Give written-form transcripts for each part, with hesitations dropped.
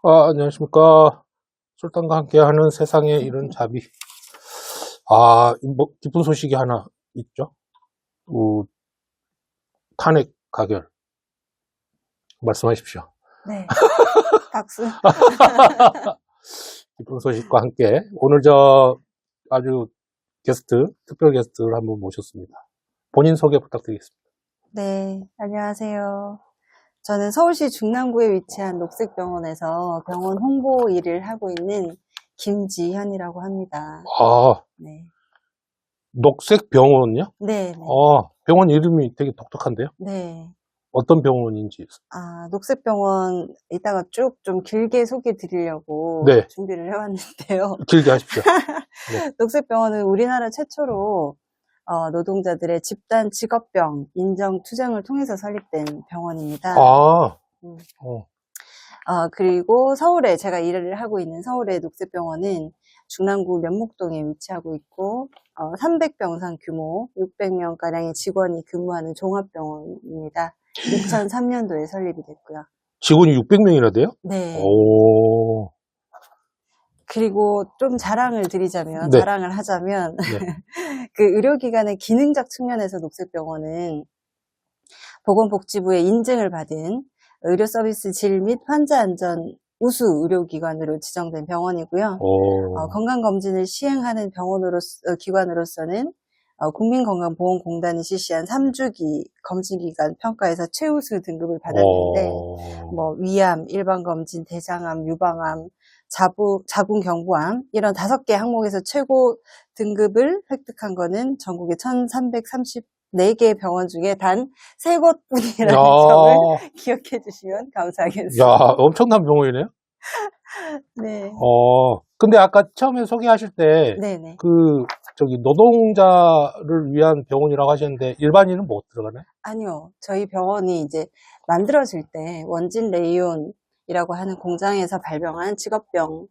안녕하십니까. 술단과 함께하는 세상의 이른 자비. 뭐, 기쁜 소식이 하나 있죠. 탄핵 가결. 말씀하십시오. 네. 박수. 기쁜 소식과 함께 오늘 아주 특별 게스트를 한분 모셨습니다. 본인 소개 부탁드리겠습니다. 네, 안녕하세요. 저는 서울시 중랑구에 위치한 녹색병원에서 병원 홍보 일을 하고 있는 김지현이라고 합니다. 네. 녹색병원요? 네. 병원 이름이 되게 독특한데요? 네. 어떤 병원인지. 녹색병원 이따가 쭉 좀 길게 소개 드리려고 네. 준비를 해왔는데요. 길게 하십시오. 네. 녹색병원은 우리나라 최초로 노동자들의 집단 직업병 인정 투쟁을 통해서 설립된 병원입니다. 그리고 서울에 제가 일을 하고 있는 서울의 녹색병원은 중랑구 면목동에 위치하고 있고 300병상 규모 600명가량의 직원이 근무하는 종합병원입니다. 2003년도에 설립이 됐고요. 직원이 600명이나 돼요? 네. 오. 그리고 좀 자랑을 드리자면, 네. 자랑을 하자면, 네. 그 의료기관의 기능적 측면에서 녹색병원은 보건복지부의 인증을 받은 의료 서비스 질 및 환자 안전 우수 의료기관으로 지정된 병원이고요. 건강검진을 시행하는 기관으로서는 국민건강보험공단이 실시한 3주기 검진기관 평가에서 최우수 등급을 받았는데, 위암, 일반검진, 대장암, 유방암, 자궁경부암 이런 5개 항목에서 최고 등급을 획득한 거는 전국의 1334개 병원 중에 단 3곳뿐이라는 점을 기억해 주시면 감사하겠습니다. 야, 엄청난 병원이네요? 네. 근데 아까 처음에 소개하실 때, 네네. 노동자를 위한 병원이라고 하셨는데, 일반인은 못 들어가나요? 아니요. 저희 병원이 이제 만들어질 때 원진 레이온이라고 하는 공장에서 발병한 직업병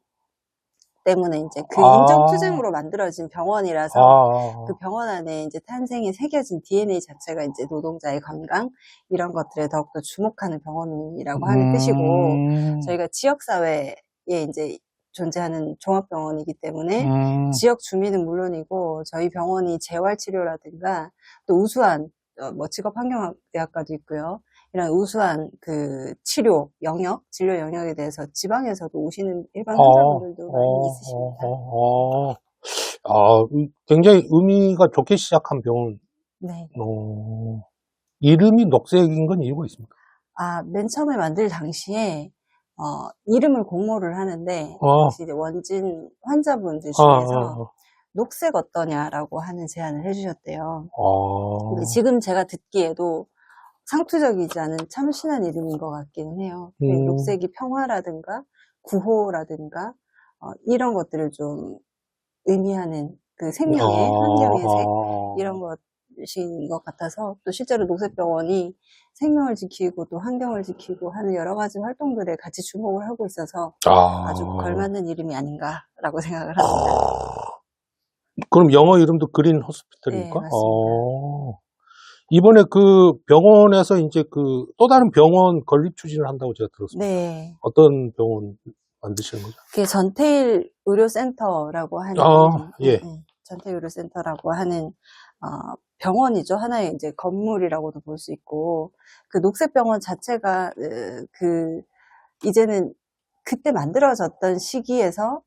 때문에 이제 그 인정 투쟁으로 만들어진 병원이라서 그 병원 안에 이제 탄생에 새겨진 DNA 자체가 이제 노동자의 건강 이런 것들에 더욱더 주목하는 병원이라고 하는 뜻이고 저희가 지역사회에 이제 존재하는 종합병원이기 때문에 지역 주민은 물론이고 저희 병원이 재활치료라든가 또 우수한 직업환경의학과도 있고요. 이런 우수한 그 치료 영역, 진료 영역에 대해서 지방에서도 오시는 일반 환자분들도 많이 있으십니다. 굉장히 의미가 좋게 시작한 병원. 네. 이름이 녹색인 건 이유가 있습니까? 맨 처음에 만들 당시에 이름을 공모를 하는데 당시 이제 원진 환자분들 중에서 녹색 어떠냐라고 하는 제안을 해주셨대요. 근데 지금 제가 듣기에도 상투적이지 않은 참신한 이름인 것 같기는 해요. 녹색이 평화라든가 구호라든가 이런 것들을 좀 의미하는 그 생명의 환경의 색 이런 것인 것 같아서 또 실제로 녹색병원이 생명을 지키고 또 환경을 지키고 하는 여러 가지 활동들에 같이 주목을 하고 있어서 아주 걸맞는 이름이 아닌가라고 생각을 합니다. 그럼 영어 이름도 그린 호스피털입니까? 네, 맞습니다. 이번에 그 병원에서 이제 또 다른 병원 건립 추진을 한다고 제가 들었습니다. 네. 어떤 병원 만드시는 거죠? 그게 전태일 의료센터라고 하는, 예. 전태일 의료센터라고 하는, 병원이죠. 하나의 이제 건물이라고도 볼 수 있고, 그 녹색병원 자체가, 이제는 그때 만들어졌던 시기에서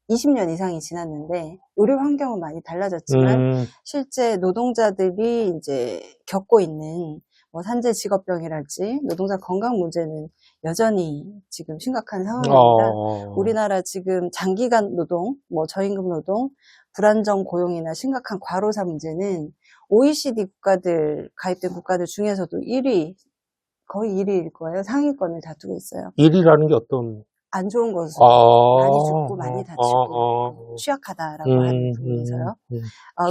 20년 이상이 지났는데 의료 환경은 많이 달라졌지만 실제 노동자들이 이제 겪고 있는 산재 직업병이랄지 노동자 건강 문제는 여전히 지금 심각한 상황입니다. 우리나라 지금 장기간 노동, 저임금 노동, 불안정 고용이나 심각한 과로사 문제는 OECD 국가들 가입된 국가들 중에서도 거의 1위일 거예요. 상위권을 다투고 있어요. 1위라는 게 어떤? 안 좋은 것으로 많이 죽고 많이 다치고 취약하다라고 하는 부분에서요.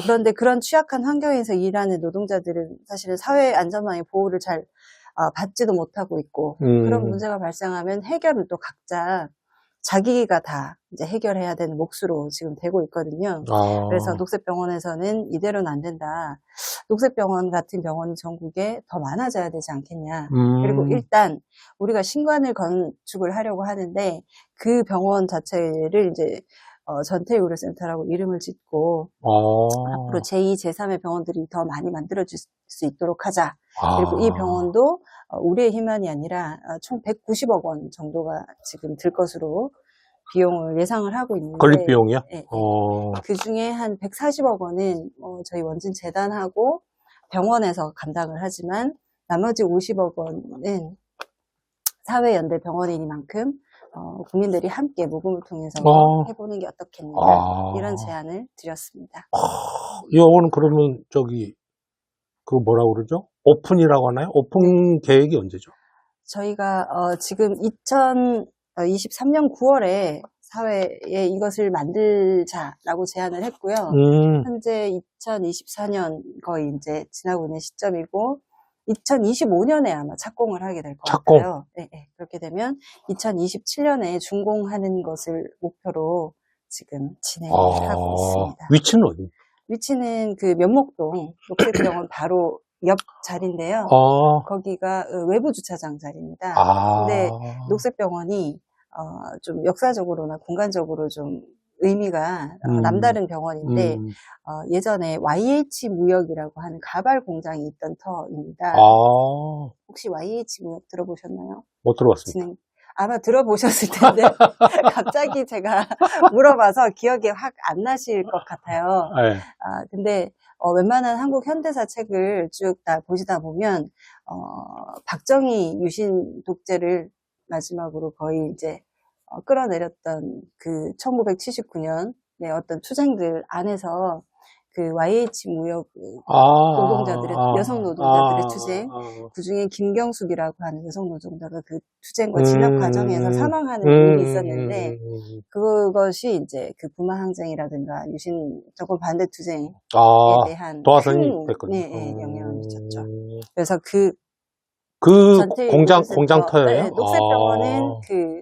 그런데 그런 취약한 환경에서 일하는 노동자들은 사실은 사회 안전망의 보호를 잘 받지도 못하고 있고 그런 문제가 발생하면 해결을 또 각자 자기가 다 이제 해결해야 되는 몫으로 지금 되고 있거든요. 그래서 녹색병원에서는 이대로는 안 된다. 녹색병원 같은 병원이 전국에 더 많아져야 되지 않겠냐. 그리고 일단 우리가 신관을 건축을 하려고 하는데 그 병원 자체를 이제 전태의료센터라고 이름을 짓고 앞으로 제2, 제3의 병원들이 더 많이 만들어질 수 있도록 하자. 그리고 이 병원도 우리의 힘만이 아니라 총 190억 원 정도가 지금 들 것으로 비용을 예상을 하고 있는데 건립 비용이요? 네, 그 중에 한 140억 원은 저희 원진 재단하고 병원에서 감당을 하지만 나머지 50억 원은 사회연대 병원이니만큼 국민들이 함께 모금을 통해서 해보는 게 어떻겠냐 이런 제안을 드렸습니다. 이거는 그러면 그 뭐라 그러죠? 오픈이라고 하나요? 오픈 계획이 언제죠? 저희가 지금 2023년 9월에 사회에 이것을 만들자라고 제안을 했고요. 현재 2024년 거의 이제 지나고 있는 시점이고 2025년에 아마 착공을 하게 될 것 같아요. 네, 그렇게 되면 2027년에 준공하는 것을 목표로 지금 진행을 하고 있습니다. 위치는 어디? 위치는 그 면목동 녹색병원 바로 옆 자리인데요. 거기가 외부 주차장 자리입니다. 근데 녹색병원이 좀 역사적으로나 공간적으로 좀 의미가 남다른 병원인데 예전에 YH 무역이라고 하는 가발 공장이 있던 터입니다. 혹시 YH 무역 들어보셨나요? 못 들어봤습니다. 아마 들어보셨을 텐데 갑자기 제가 물어봐서 기억이 확 안 나실 것 같아요. 네. 근데 웬만한 한국 현대사 책을 쭉 다 보시다 보면 박정희 유신 독재를 마지막으로 거의 이제 끌어내렸던 그 1979년 어떤 투쟁들 안에서 그 YH 무역 노동자들의 여성 노동자들의 투쟁 그중에 김경숙이라고 하는 여성 노동자가 그 투쟁과 진압 과정에서 사망하는 일이 있었는데 그것이 이제 그 부마 항쟁이라든가 유신 정권 반대 투쟁에 대한 도화선이 영향을 미쳤죠. 그래서 그 공장터예요? 녹색병원은 그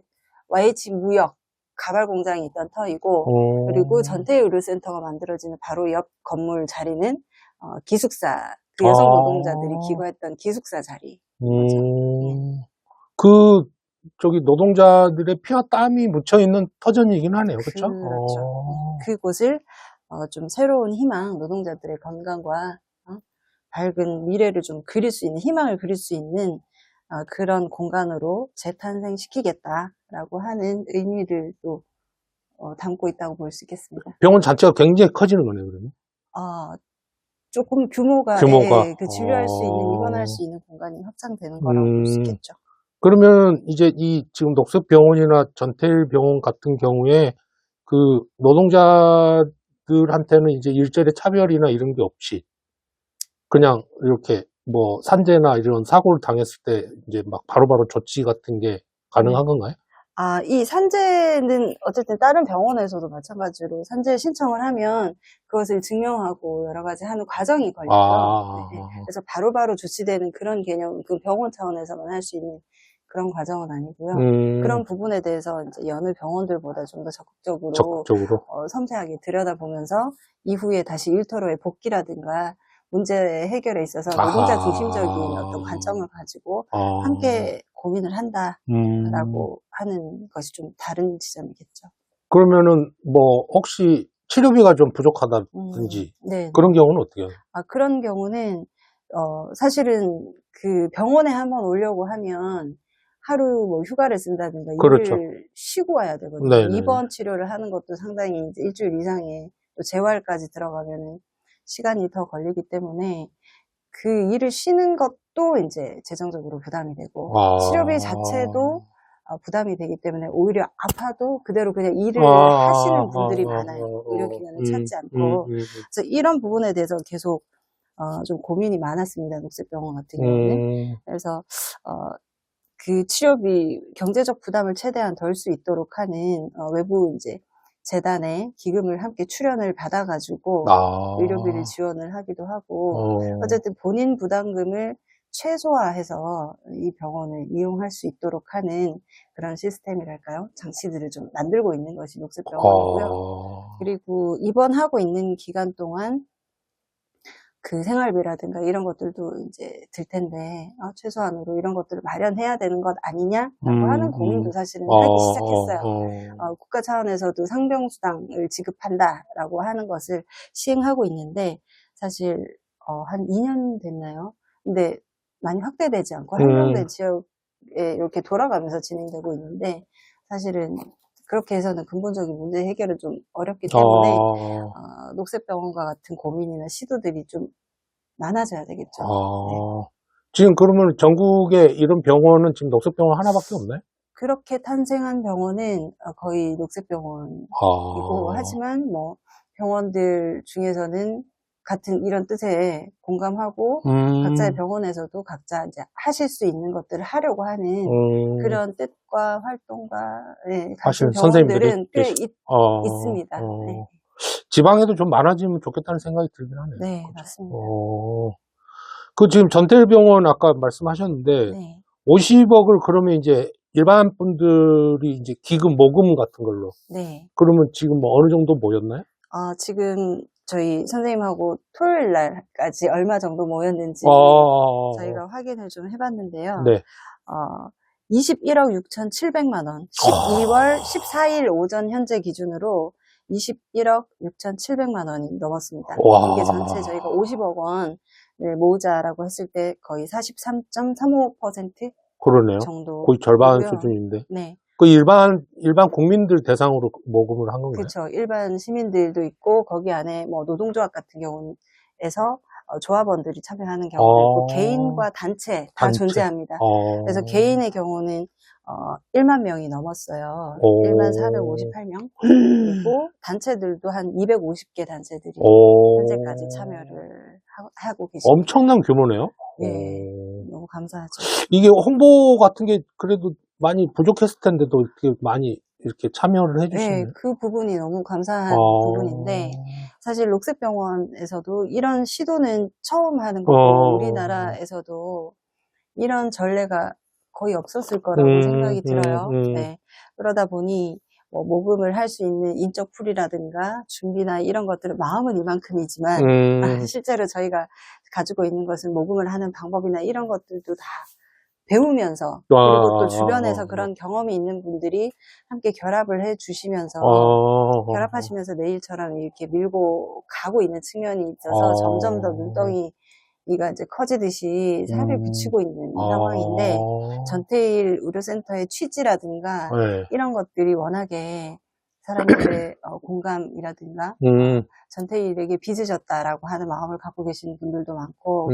YH 무역 가발 공장이 있던 터이고 그리고 전태의료센터가 만들어지는 바로 옆 건물 자리는 기숙사 그 여성 노동자들이 기거했던 기숙사 자리. 노동자들의 피와 땀이 묻혀있는 터전이긴 하네요. 그렇죠? 그곳을 좀 새로운 희망, 노동자들의 건강과 밝은 미래를 좀 그릴 수 있는, 희망을 그릴 수 있는 그런 공간으로 재탄생시키겠다라고 하는 의미를 또 담고 있다고 볼 수 있겠습니다. 병원 자체가 굉장히 커지는 거네요, 그러면? 조금 규모가 그 진료할 수 있는, 입원할 수 있는 공간이 확장되는 거라고 볼 수 있겠죠. 그러면 이제 지금 녹색병원이나 전태일병원 같은 경우에 그 노동자들한테는 이제 일절의 차별이나 이런 게 없이 그냥 이렇게 뭐 산재나 이런 사고를 당했을 때 이제 막 바로바로 조치 같은 게 가능한 건가요? 이 산재는 어쨌든 다른 병원에서도 마찬가지로 산재 신청을 하면 그것을 증명하고 여러 가지 하는 과정이 걸려요. 그래서 바로바로 조치되는 그런 개념, 그 병원 차원에서만 할 수 있는 그런 과정은 아니고요. 그런 부분에 대해서 이제 여느 병원들보다 좀 더 적극적으로 섬세하게 들여다보면서 이후에 다시 일터로의 복귀라든가 문제 해결에 있어서 노동자 중심적인 어떤 관점을 가지고 함께 고민을 한다라고 하는 것이 좀 다른 지점이겠죠. 그러면은 뭐 혹시 치료비가 좀 부족하다든지 그런 경우는 어떻게 해요? 그런 경우는 사실은 그 병원에 한번 오려고 하면 하루 뭐 휴가를 쓴다든가 일을 쉬고 와야 되거든요. 입원 치료를 하는 것도 상당히 이제 일주일 이상의 또 재활까지 들어가면은 시간이 더 걸리기 때문에 그 일을 쉬는 것도 이제 재정적으로 부담이 되고 치료비 자체도 부담이 되기 때문에 오히려 아파도 그대로 그냥 일을 하시는 분들이 많아요. 의료기관을 찾지 않고. 그래서 이런 부분에 대해서 계속 좀 고민이 많았습니다. 녹색병원 같은 경우는. 그래서 그 치료비 경제적 부담을 최대한 덜 수 있도록 하는 외부 이제 재단에 기금을 함께 출연을 받아가지고 의료비를 지원을 하기도 하고 어쨌든 본인 부담금을 최소화해서 이 병원을 이용할 수 있도록 하는 그런 시스템이랄까요? 장치들을 좀 만들고 있는 것이 녹색병원이고요. 그리고 입원하고 있는 기간 동안 그 생활비라든가 이런 것들도 이제 들 텐데, 최소한으로 이런 것들을 마련해야 되는 것 아니냐라고 하는 고민도 사실은 하기 시작했어요. 국가 차원에서도 상병수당을 지급한다라고 하는 것을 시행하고 있는데, 사실, 한 2년 됐나요? 근데 많이 확대되지 않고 한정된 지역에 이렇게 돌아가면서 진행되고 있는데, 사실은 그렇게 해서는 근본적인 문제 해결은 좀 어렵기 때문에 녹색병원과 같은 고민이나 시도들이 좀 많아져야 되겠죠. 네. 지금 그러면 전국에 이런 병원은 지금 녹색병원 하나밖에 없나요? 그렇게 탄생한 병원은 거의 녹색병원이고, 하지만 뭐 병원들 중에서는 같은 이런 뜻에 공감하고 각자의 병원에서도 각자 이제 하실 수 있는 것들을 하려고 하는 그런 뜻과 활동과 가진 병원들은 꽤 있습니다. 네. 지방에도 좀 많아지면 좋겠다는 생각이 들긴 하네요. 네, 그렇죠? 맞습니다. 그 지금 전태일병원 아까 말씀하셨는데 네. 50억을 그러면 이제 일반 분들이 이제 기금 모금 같은 걸로. 네. 그러면 지금 뭐 어느 정도 모였나요? 지금 저희 선생님하고 토요일 날까지 얼마 정도 모였는지 저희가 확인을 좀 해봤는데요. 네. 21억 6,700만 원. 12월 14일 오전 현재 기준으로 21억 6,700만 원이 넘었습니다. 이게 전체 저희가 50억 원을 모으자라고 했을 때 거의 43.35% 그러네요. 정도. 거의 절반 수준인데. 네. 그 일반 국민들 대상으로 모금을 한 건가요? 그렇죠. 일반 시민들도 있고 거기 안에 뭐 노동조합 같은 경우에서 조합원들이 참여하는 경우도 있고 개인과 단체 다 존재합니다. 그래서 개인의 경우는 1만 명이 넘었어요. 1만 458명. 그리고 단체들도 한 250개 단체들이 현재까지 참여를 하고 계십니다. 엄청난 규모네요. 네, 너무 감사하죠. 이게 홍보 같은 게 그래도 많이 부족했을 텐데도 이렇게 많이 이렇게 참여를 해주시네요. 네, 그 부분이 너무 감사한 부분인데, 사실 녹색병원에서도 이런 시도는 처음 하는 거고, 우리나라에서도 이런 전례가 거의 없었을 거라고 생각이 들어요. 네. 그러다 보니 뭐 모금을 할 수 있는 인적 풀이라든가 준비나 이런 것들은 마음은 이만큼이지만 실제로 저희가 가지고 있는 것은 모금을 하는 방법이나 이런 것들도 다 배우면서, 그리고 또 주변에서 그런 경험이 있는 분들이 함께 결합을 해 주시면서 결합하시면서 내일처럼 이렇게 밀고 가고 있는 측면이 있어서 점점 더 눈덩이가 이제 커지듯이 살을 붙이고 있는 상황인데, 전태일 의료센터의 취지라든가 이런 것들이 워낙에 사람들의 공감이라든가 전태일에게 빚으셨다라고 하는 마음을 갖고 계시는 분들도 많고,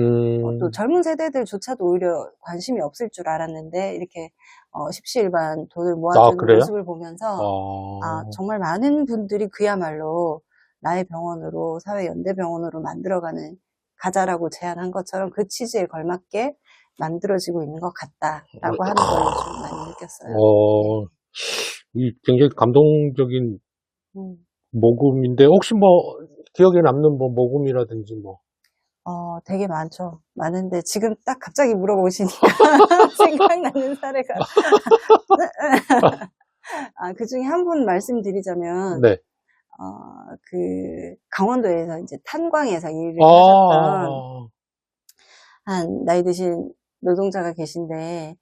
또 젊은 세대들조차도 오히려 관심이 없을 줄 알았는데 이렇게 십시일반 돈을 모아주는 모습을 보면서 정말 많은 분들이 그야말로 나의 병원으로, 사회연대병원으로 만들어가는, 가자라고 제안한 것처럼 그 취지에 걸맞게 만들어지고 있는 것 같다라고 하는 걸 좀 많이 느꼈어요. 이 굉장히 감동적인 모금인데, 혹시 뭐 기억에 남는 뭐 모금이라든지 뭐? 되게 많죠. 많은데 지금 딱 갑자기 물어보시니까 생각나는 사례가 그 중에 한 분 말씀드리자면, 네. 그 강원도에서 이제 탄광에서 일을 하셨던 한 나이 드신 노동자가 계신데,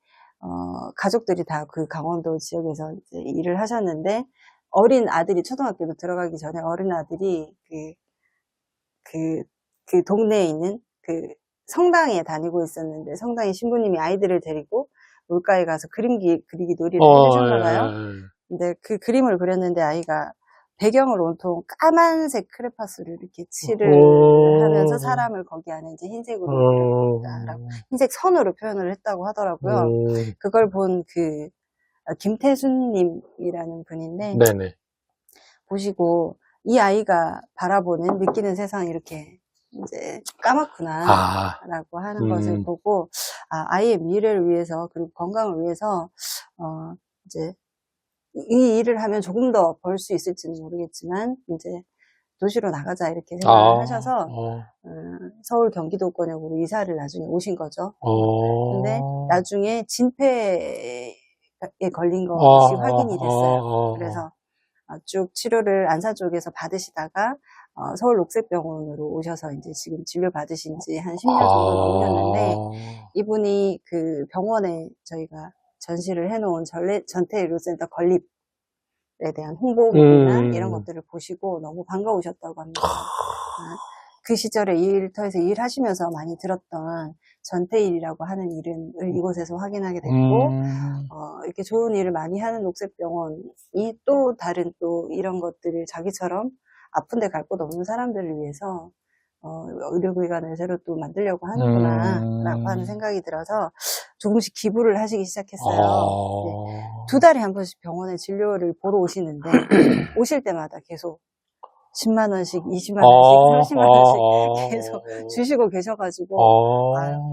가족들이 다 그 강원도 지역에서 이제 일을 하셨는데, 어린 아들이 초등학교도 들어가기 전에 어린 아들이 그 동네에 있는 그 성당에 다니고 있었는데, 성당에 신부님이 아이들을 데리고 물가에 가서 그리기 놀이를 해주셨나 봐요. 근데 그 그림을 그렸는데 아이가 배경을 온통 까만색 크레파스를 이렇게 칠을 하면서 사람을 거기 안에 이제 흰색으로 그렸다라고, 흰색 선으로 표현을 했다고 하더라고요. 그걸 본 김태순님이라는 분인데, 네네. 보시고 이 아이가 바라보는, 느끼는 세상이 이렇게 이제 까맣구나 라고 하는 것을 보고, 아이의 미래를 위해서, 그리고 건강을 위해서 이제 이 일을 하면 조금 더 벌 수 있을지는 모르겠지만 이제 도시로 나가자 이렇게 생각을 하셔서 어, 서울 경기도권역으로 이사를 나중에 오신 거죠. 근데 어, 나중에 진폐에 걸린 것이 확인이 됐어요. 그래서 쭉 치료를 안산 쪽에서 받으시다가 서울 녹색병원으로 오셔서 이제 지금 진료 받으신 지 한 10년 정도 넘으셨는데, 이분이 그 병원에 저희가 전시를 해놓은 전태의료센터 건립에 대한 홍보물이나 이런 것들을 보시고 너무 반가우셨다고 합니다. 그 시절에 이 일터에서 일하시면서 많이 들었던 전태일이라고 하는 이름을 이곳에서 확인하게 됐고, 이렇게 좋은 일을 많이 하는 녹색병원이 또 다른 또 이런 것들을 자기처럼 아픈데 갈 곳 없는 사람들을 위해서 의료기관을 새로 또 만들려고 하는구나 라고 하는 생각이 들어서 조금씩 기부를 하시기 시작했어요. 네. 2달에 한 번씩 병원에 진료를 보러 오시는데 오실 때마다 계속 10만 원씩, 20만 원씩, 30만 원씩 계속 주시고 계셔가지고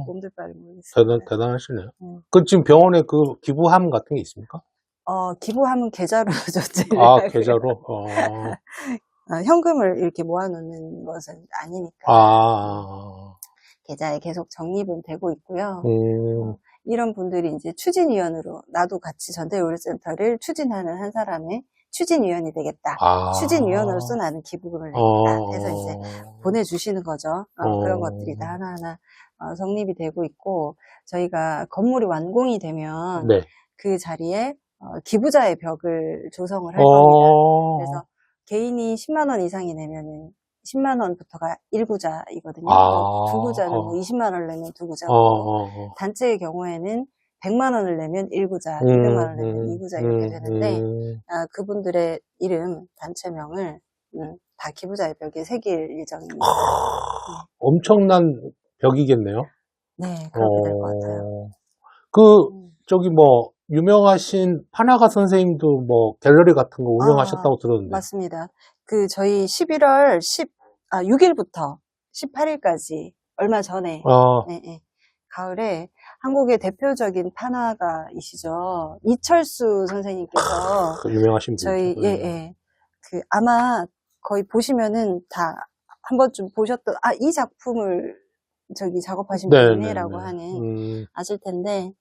몸둘 바를 모르겠어요. 대단하시네요. 그 지금 병원에 그 기부함 같은 게 있습니까? 기부하면 계좌로 줬지. 계좌로? 현금을 이렇게 모아놓는 것은 아니니까. 계좌에 계속 적립은 되고 있고요. 이런 분들이 이제 추진위원으로, 나도 같이 전태의료센터를 추진하는 한 사람의 추진위원이 되겠다. 추진위원으로서 나는 기부금을 내겠다. 해서 이제 보내주시는 거죠. 그런 것들이 다 하나하나 성립이 되고 있고, 저희가 건물이 완공이 되면 네. 그 자리에 기부자의 벽을 조성을 할 겁니다. 그래서 개인이 10만 원 이상이 내면은 10만 원부터가 1구자이거든요. 2구자는 뭐 20만 원을 내면 2구자고, 단체의 경우에는 100만 원을 내면 1구자, 200만 원을 내면 2구자 이렇게 되는데, 그분들의 이름, 단체명을 다 기부자의 벽에 새길 예정입니다. 엄청난 벽이겠네요. 네, 그렇게 될 것 같아요. 저기 유명하신 파나가 선생님도 갤러리 같은 거 운영하셨다고 들었는데. 맞습니다. 저희 11월 6일부터 18일까지 얼마 전에, 가을에 한국의 대표적인 파나가이시죠. 이철수 선생님께서 유명하신 저희, 분이죠. 아마 거의 보시면은 다 한 번쯤 보셨던, 이 작품을 작업하신 분이라고 하는, 아실 텐데,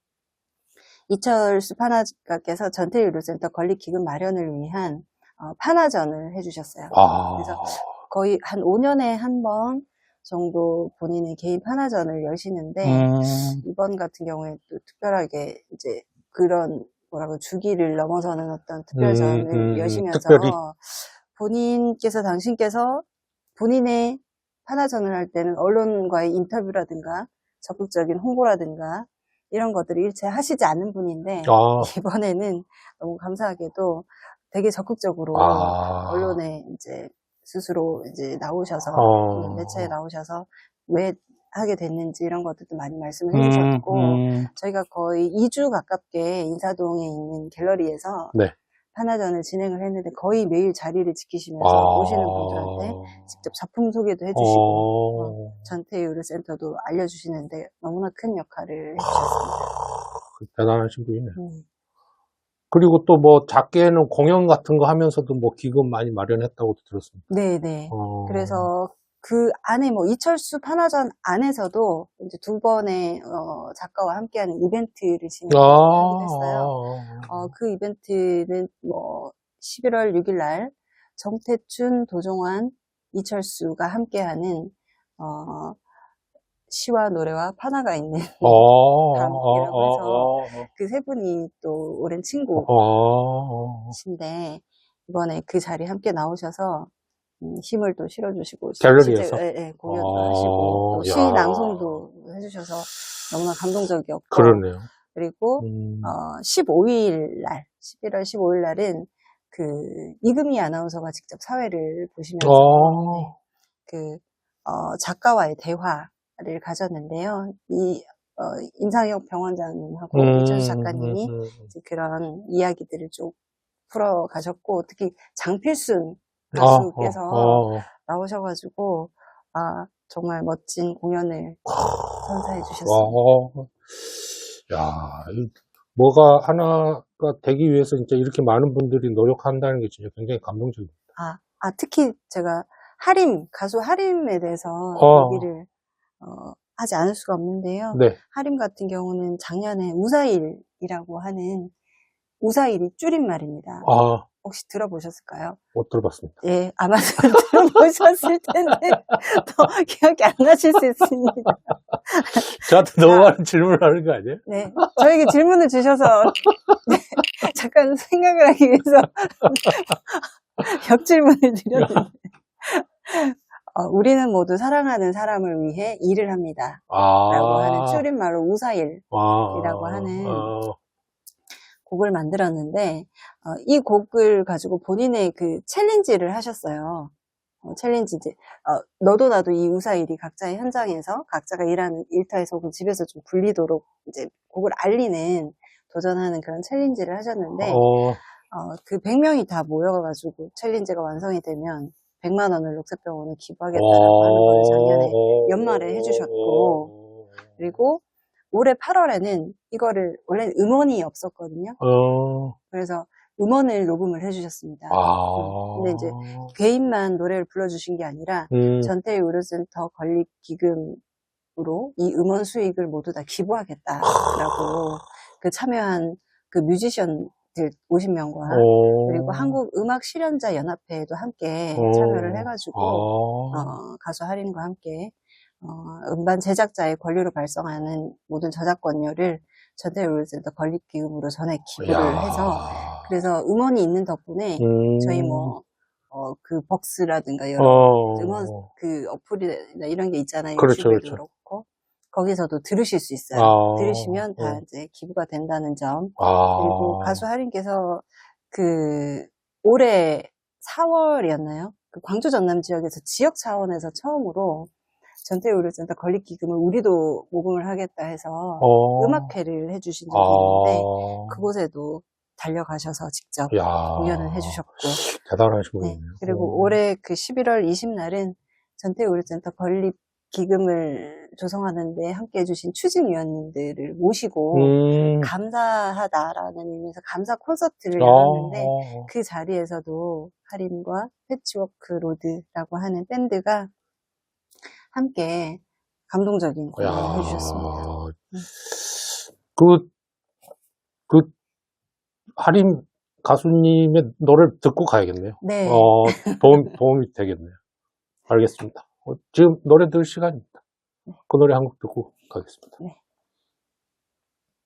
이철수 파나가께서 전태의료센터 건립기금 마련을 위한 파나전을 해주셨어요. 그래서 거의 한 5년에 한 번 정도 본인의 개인 파나전을 여시는데, 이번 같은 경우에 또 특별하게 이제 그런 주기를 넘어서는 어떤 특별전을 여시면서 특별히. 당신께서 본인의 파나전을 할 때는 언론과의 인터뷰라든가 적극적인 홍보라든가 이런 것들을 일체 하시지 않는 분인데, 이번에는 너무 감사하게도 되게 적극적으로 언론에 이제 스스로 이제 나오셔서, 매체에 나오셔서 왜 하게 됐는지 이런 것들도 많이 말씀을 해주셨고, 저희가 거의 2주 가깝게 인사동에 있는 갤러리에서 파나전을 진행을 했는데 거의 매일 자리를 지키시면서 오시는 분들한테 직접 작품 소개도 해주시고 전태의료센터도 알려주시는데 너무나 큰 역할을 해주셨습니다. 대단하신 분이네. 그리고 또 작게는 공연 같은 거 하면서도 기금 많이 마련했다고 들었습니다. 네네. 그래서 그 안에 이철수 파나전 안에서도 이제 2번의 작가와 함께하는 이벤트를 진행하기도 했어요. 그 이벤트는 11월 6일 날 정태춘, 도종환, 이철수가 함께하는 시와 노래와 파나가 있는 밤이라고 해서 그 세 분이 또 오랜 친구신데 이번에 그 자리에 함께 나오셔서 힘을 또 실어주시고 갤러리에서 공연도 하시고 또 시 낭송도 해주셔서 너무나 감동적이었고, 그러네요. 그리고 11월 15일 날은 이금희 아나운서가 직접 사회를 보시면서 작가와의 대화를 가졌는데요. 임상혁 병원장님하고 이철수 작가님이 그런 이야기들을 쭉 풀어가셨고, 특히 장필순 가수께서 나오셔가지고 정말 멋진 공연을 선사해 주셨습니다. 뭐가 하나가 되기 위해서 진짜 이렇게 많은 분들이 노력한다는 게 진짜 굉장히 감동적입니다. 특히 제가 가수 하림에 대해서 얘기를 하지 않을 수가 없는데요. 네. 하림 같은 경우는 작년에 우사일이라고 하는, 우사일이 줄임말입니다. 혹시 들어보셨을까요? 못 들어봤습니다. 예, 아마 들어보셨을 텐데 더 기억이 안 나실 수 있습니다. 저한테 너무 많은 질문을 하는 거 아니에요? 네, 저에게 질문을 주셔서 네, 잠깐 생각을 하기 위해서 역질문을 드렸는데 우리는 모두 사랑하는 사람을 위해 일을 합니다. 라고 하는 줄임말로 우사일이라고 하는 곡을 만들었는데 이 곡을 가지고 본인의 그 챌린지를 하셨어요. 챌린지 이제 너도 나도 이 우사일이 각자의 현장에서 각자가 일하는 일터에서 혹은 집에서 좀 불리도록 이제 곡을 알리는 도전하는 그런 챌린지를 하셨는데 그 100명이 다 모여가지고 챌린지가 완성이 되면 100만 원을 녹색병원에 기부하겠다라고 하는 걸 작년에 연말에 해주셨고, 그리고 올해 8월에는 이거를 원래 음원이 없었거든요. 그래서 음원을 녹음을 해주셨습니다. 근데 이제 개인만 노래를 불러주신 게 아니라 전태일 의료센터 건립기금으로 이 음원 수익을 모두 다 기부하겠다라고 그 참여한 그 뮤지션들 50명과 그리고 한국음악실현자연합회에도 함께 참여를 해가지고 가수 하림과 함께 음반 제작자의 권리로 발송하는 모든 저작권료를 전태일 의료센터 건립기금으로 전액 기부를 해서, 그래서 음원이 있는 덕분에 저희 그 벅스라든가 여러 음원 그 어플이나 이런 게 있잖아요. 그렇죠, 유튜브에도 그렇죠. 그렇고 거기서도 들으실 수 있어요. 들으시면 다 이제 기부가 된다는 점. 그리고 가수 하림께서 그 올해 4월이었나요? 그 광주 전남 지역에서 지역 차원에서 처음으로 전태일 의료센터 건립기금을 우리도 모금을 하겠다 해서 음악회를 해주신 적이 있는데 그곳에도 달려가셔서 직접 공연을 해주셨고 대단하신 분이네요. 네, 그리고 올해 그 11월 20날은 전태일 의료센터 건립기금을 조성하는데 함께 해주신 추진위원님들을 모시고 감사하다라는 의미에서 감사 콘서트를 열었는데 그 자리에서도 하림과 패치워크 로드라고 하는 밴드가 함께 감동적인 공연을 해주셨습니다. 하림 가수님의 노래를 듣고 가야겠네요. 네. 도움이 되겠네요. 알겠습니다. 지금 노래 들을 시간입니다. 그 노래 한 곡 듣고 가겠습니다. 네.